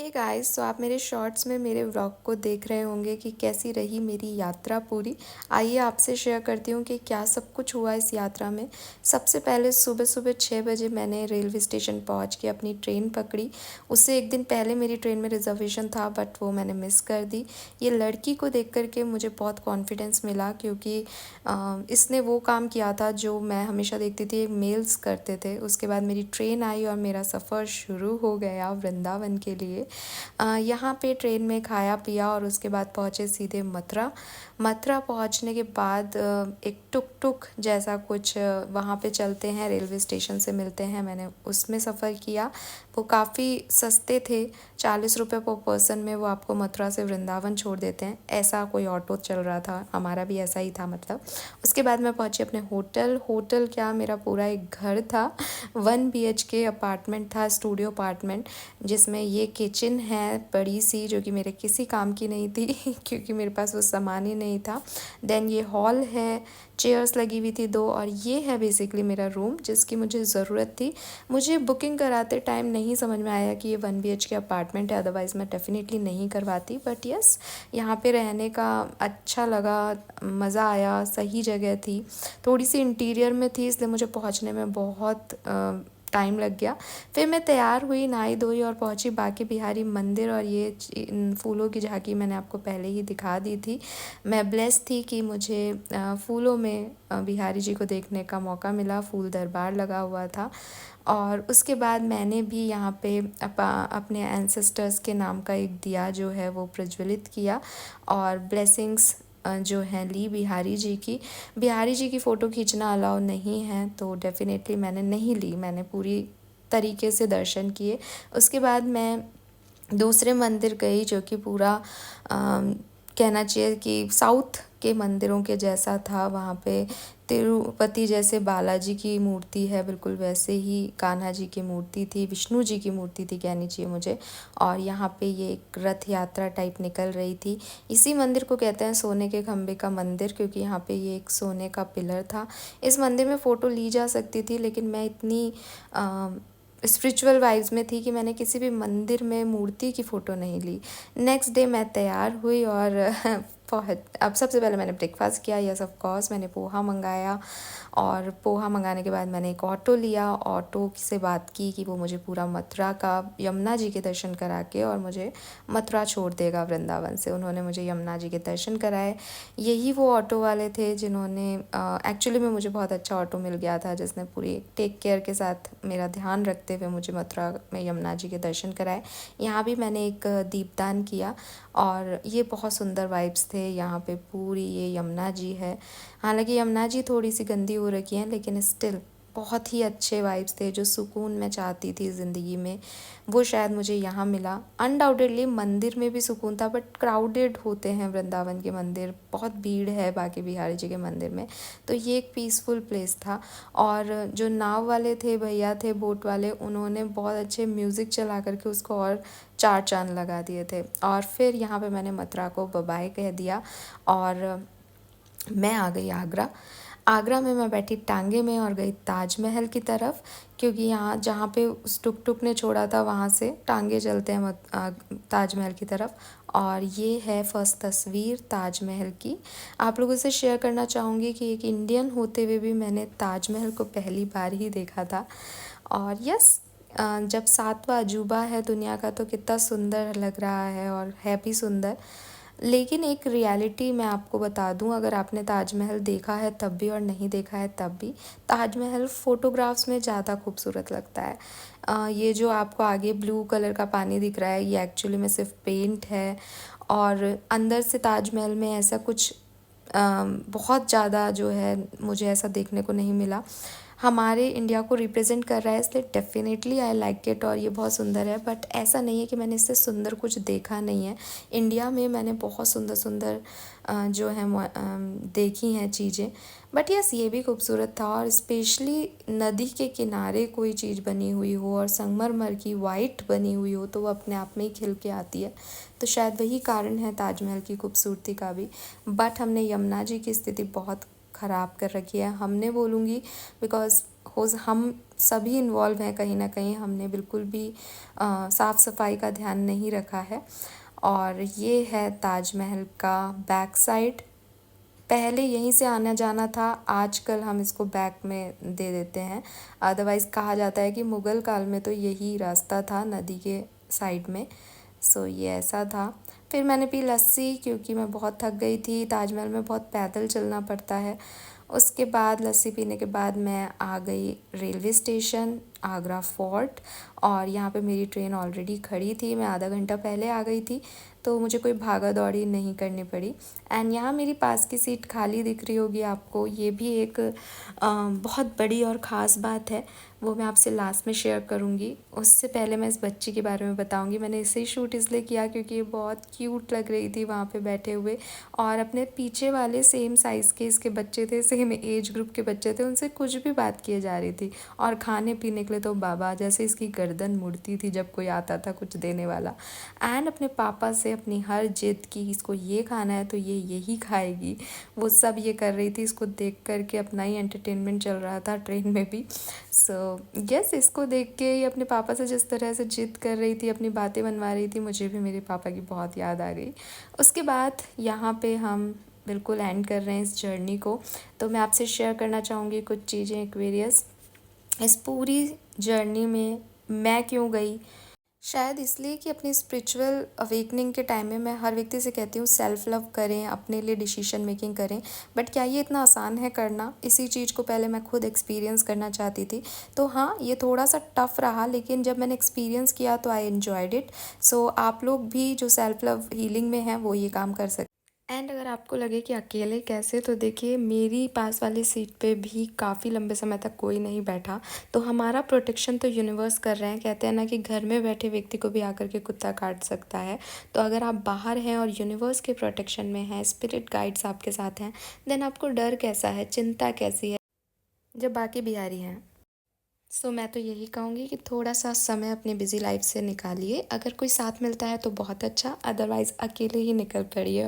Hey guys, तो आप मेरे शॉर्ट्स में मेरे व्लॉग को देख रहे होंगे कि कैसी रही मेरी यात्रा पूरी। आइए आपसे शेयर करती हूँ कि क्या सब कुछ हुआ इस यात्रा में। सबसे पहले सुबह सुबह 6 बजे मैंने रेलवे स्टेशन पहुँच के अपनी ट्रेन पकड़ी। उससे एक दिन पहले मेरी ट्रेन में रिजर्वेशन था, बट वो मैंने मिस कर दी। ये लड़की को देख कर के मुझे बहुत कॉन्फिडेंस मिला, क्योंकि इसने वो काम किया था जो मैं हमेशा देखती थी मेल्स करते थे। उसके बाद मेरी ट्रेन आई और मेरा सफ़र शुरू हो गया वृंदावन के लिए। यहाँ पे ट्रेन में खाया पिया और उसके बाद पहुँचे सीधे मथुरा। मथुरा पहुँचने के बाद एक टुक टुक जैसा कुछ वहाँ पे चलते हैं, रेलवे स्टेशन से मिलते हैं, मैंने उसमें सफ़र किया। वो काफ़ी सस्ते थे, 40 रुपये पर पर्सन में वो आपको मथुरा से वृंदावन छोड़ देते हैं। ऐसा कोई ऑटो चल रहा था, हमारा भी ऐसा ही था मतलब। उसके बाद मैं पहुँची अपने होटल क्या, मेरा पूरा एक घर था। 1 BHK अपार्टमेंट था, स्टूडियो अपार्टमेंट, जिसमें ये किचन है बड़ी सी, जो कि मेरे किसी काम की नहीं थी क्योंकि मेरे पास वो सामान ही नहीं था। देन ये हॉल है, चेयर्स लगी हुई थी 2, और ये है बेसिकली मेरा रूम जिसकी मुझे ज़रूरत थी। मुझे बुकिंग कराते टाइम नहीं समझ में आया कि ये 1 BHK अपार्टमेंट है, अदरवाइज़ मैं डेफ़िनेटली नहीं करवाती। बट यस, यहाँ पे रहने का अच्छा लगा, मज़ा आया, सही जगह थी। थोड़ी सी इंटीरियर में थी, इसलिए मुझे पहुँचने में बहुत टाइम लग गया। फिर मैं तैयार हुई, नहाई धोई और पहुंची बांके बिहारी मंदिर। और ये फूलों की झांकी मैंने आपको पहले ही दिखा दी थी। मैं ब्लेस थी कि मुझे फूलों में बिहारी जी को देखने का मौका मिला। फूल दरबार लगा हुआ था। और उसके बाद मैंने भी यहाँ पे अपने एंसेस्टर्स के नाम का एक दिया जो है वो प्रज्वलित किया, और ब्लेसिंग्स जो हैं ली बिहारी जी की। बिहारी जी की फ़ोटो खींचना अलाउ नहीं है, तो डेफ़िनेटली मैंने नहीं ली, मैंने पूरी तरीके से दर्शन किए। उसके बाद मैं दूसरे मंदिर गई, जो कि पूरा कहना चाहिए कि साउथ के मंदिरों के जैसा था। वहाँ पे तिरुपति जैसे बालाजी की मूर्ति है, बिल्कुल वैसे ही कान्हा जी की मूर्ति थी, विष्णु जी की मूर्ति थी कहनी चाहिए मुझे। और यहाँ पे ये एक रथ यात्रा टाइप निकल रही थी। इसी मंदिर को कहते हैं सोने के खम्भे का मंदिर, क्योंकि यहाँ पे ये एक सोने का पिलर था। इस मंदिर में फ़ोटो ली जा सकती थी, लेकिन मैं इतनी स्पिरिचुअल वाइब्स में थी कि मैंने किसी भी मंदिर में मूर्ति की फ़ोटो नहीं ली। नेक्स्ट डे मैं तैयार हुई और अब सबसे पहले मैंने ब्रेकफास्ट किया। यस ऑफ कोर्स, मैंने पोहा मंगाया, और पोहा मंगाने के बाद मैंने एक ऑटो लिया। ऑटो से बात की कि वो मुझे पूरा मथुरा का यमुना जी के दर्शन करा के और मुझे मथुरा छोड़ देगा वृंदावन से। उन्होंने मुझे यमुना जी के दर्शन कराए। यही वो ऑटो वाले थे जिन्होंने एक्चुअली में मुझे बहुत अच्छा ऑटो मिल गया था, जिसने पूरी टेक केयर के साथ मेरा ध्यान रखते हुए मुझे मथुरा में यमुना जी के दर्शन कराए। यहाँ भी मैंने एक दीपदान किया, और ये बहुत सुंदर वाइब्स थे। यहाँ पे पूरी ये यमुना जी है, हालांकि यमुना जी थोड़ी सी गंदी हो रखी हैं, लेकिन स्टिल बहुत ही अच्छे वाइब्स थे। जो सुकून मैं चाहती थी ज़िंदगी में, वो शायद मुझे यहाँ मिला। अनडाउटेडली मंदिर में भी सुकून था, बट क्राउडेड होते हैं वृंदावन के मंदिर, बहुत भीड़ है बांके बिहारी जी के मंदिर में। तो ये एक पीसफुल प्लेस था। और जो नाव वाले थे, भैया थे बोट वाले, उन्होंने बहुत अच्छे म्यूज़िक चला करके उसको और चार चांद लगा दिए थे। और फिर यहाँ पे मैंने मथुरा को बाय बाय कह दिया, और मैं आ गई आगरा। आगरा में मैं बैठी टांगे में और गई ताजमहल की तरफ, क्योंकि यहाँ जहाँ पे उस टुक टुक ने छोड़ा था वहाँ से टांगे चलते हैं ताजमहल की तरफ। और ये है फर्स्ट तस्वीर ताजमहल की। आप लोगों से शेयर करना चाहूँगी कि एक इंडियन होते हुए भी मैंने ताजमहल को पहली बार ही देखा था। और यस, जब सातवां अजूबा है दुनिया का, तो कितना सुंदर लग रहा है, और है भी सुंदर। लेकिन एक रियलिटी मैं आपको बता दूं, अगर आपने ताजमहल देखा है तब भी और नहीं देखा है तब भी, ताजमहल फ़ोटोग्राफ्स में ज़्यादा खूबसूरत लगता है। ये जो आपको आगे ब्लू कलर का पानी दिख रहा है, ये एक्चुअली में सिर्फ पेंट है। और अंदर से ताजमहल में ऐसा कुछ बहुत ज़्यादा जो है मुझे ऐसा देखने को नहीं मिला। हमारे इंडिया को रिप्रेजेंट कर रहा है, इसलिए डेफ़िनेटली आई लाइक इट, और ये बहुत सुंदर है। बट ऐसा नहीं है कि मैंने इससे सुंदर कुछ देखा नहीं है। इंडिया में मैंने बहुत सुंदर सुंदर जो है देखी हैं चीज़ें। बट यस, ये भी खूबसूरत था। और स्पेशली नदी के किनारे कोई चीज़ बनी हुई हो और संगमरमर की वाइट बनी हुई हो, तो वो अपने आप में ही खिल के आती है। तो शायद वही कारण है ताजमहल की खूबसूरती का भी। बट हमने यमुना जी की स्थिति बहुत ख़राब कर रखी है, हमने बोलूँगी, बिकॉज़ हो हम सभी इन्वॉल्व हैं कहीं ना कहीं, हमने बिल्कुल भी साफ़ सफाई का ध्यान नहीं रखा है। और ये है ताजमहल का बैक साइड। पहले यहीं से आना जाना था, आजकल हम इसको बैक में दे देते हैं। अदरवाइज़ कहा जाता है कि मुग़ल काल में तो यही रास्ता था नदी के साइड में। सो ये ऐसा था। फिर मैंने पी लस्सी क्योंकि मैं बहुत थक गई थी, ताजमहल में बहुत पैदल चलना पड़ता है। उसके बाद लस्सी पीने के बाद मैं आ गई रेलवे स्टेशन आगरा फोर्ट, और यहाँ पे मेरी ट्रेन ऑलरेडी खड़ी थी, मैं आधा घंटा पहले आ गई थी, तो मुझे कोई भागा दौड़ी नहीं करनी पड़ी। एंड यहाँ मेरी पास की सीट खाली दिख रही होगी आपको, ये भी एक बहुत बड़ी और ख़ास बात है, वो मैं आपसे लास्ट में शेयर करूँगी। उससे पहले मैं इस बच्ची के बारे में बताऊँगी। मैंने इसे ही शूट इसलिए किया क्योंकि ये बहुत क्यूट लग रही थी वहाँ पे बैठे हुए, और अपने पीछे वाले सेम साइज़ के इसके बच्चे थे, सेम एज ग्रुप के बच्चे थे, उनसे कुछ भी बात किए जा रही थी। और खाने पीने के लिए तो बाबा जैसे इसकी गर्दन मुड़ती थी जब कोई आता था कुछ देने वाला। एंड अपने पापा से अपनी हर जिद की इसको ये खाना है तो ये यही खाएगी, वो सब ये कर रही थी। इसको देख कर के अपना ही एंटरटेनमेंट चल रहा था ट्रेन में भी। सो यस, इसको देख के ये अपने पापा से जिस तरह से जिद कर रही थी, अपनी बातें बनवा रही थी, मुझे भी मेरे पापा की बहुत याद आ गई। उसके बाद यहाँ पे हम बिल्कुल एंड कर रहे हैं इस जर्नी को, तो मैं आपसे शेयर करना चाहूँगी कुछ चीज़ें एक्वेरियस। इस पूरी जर्नी में मैं क्यों गई, शायद इसलिए कि अपनी स्पिरिचुअल अवेकनिंग के टाइम में मैं हर व्यक्ति से कहती हूँ सेल्फ़ लव करें, अपने लिए डिसीजन मेकिंग करें। बट क्या ये इतना आसान है करना? इसी चीज़ को पहले मैं खुद एक्सपीरियंस करना चाहती थी। तो हाँ, ये थोड़ा सा टफ़ रहा, लेकिन जब मैंने एक्सपीरियंस किया तो आई एन्जॉयड इट। सो आप लोग भी जो सेल्फ़ लव हीलिंग में हैं वो ये काम कर सकते। एंड अगर आपको लगे कि अकेले कैसे, तो देखिए मेरी पास वाली सीट पे भी काफ़ी लंबे समय तक कोई नहीं बैठा। तो हमारा प्रोटेक्शन तो यूनिवर्स कर रहे हैं। कहते हैं ना कि घर में बैठे व्यक्ति को भी आकर के कुत्ता काट सकता है। तो अगर आप बाहर हैं और यूनिवर्स के प्रोटेक्शन में हैं, स्पिरिट गाइड्स आपके साथ हैं, देन आपको डर कैसा है, चिंता कैसी है जब बाकी बिहारी हैं। सो मैं तो यही कहूँगी कि थोड़ा सा समय अपनी बिज़ी लाइफ से निकालिए। अगर कोई साथ मिलता है तो बहुत अच्छा, अदरवाइज़ अकेले ही निकल पड़िए।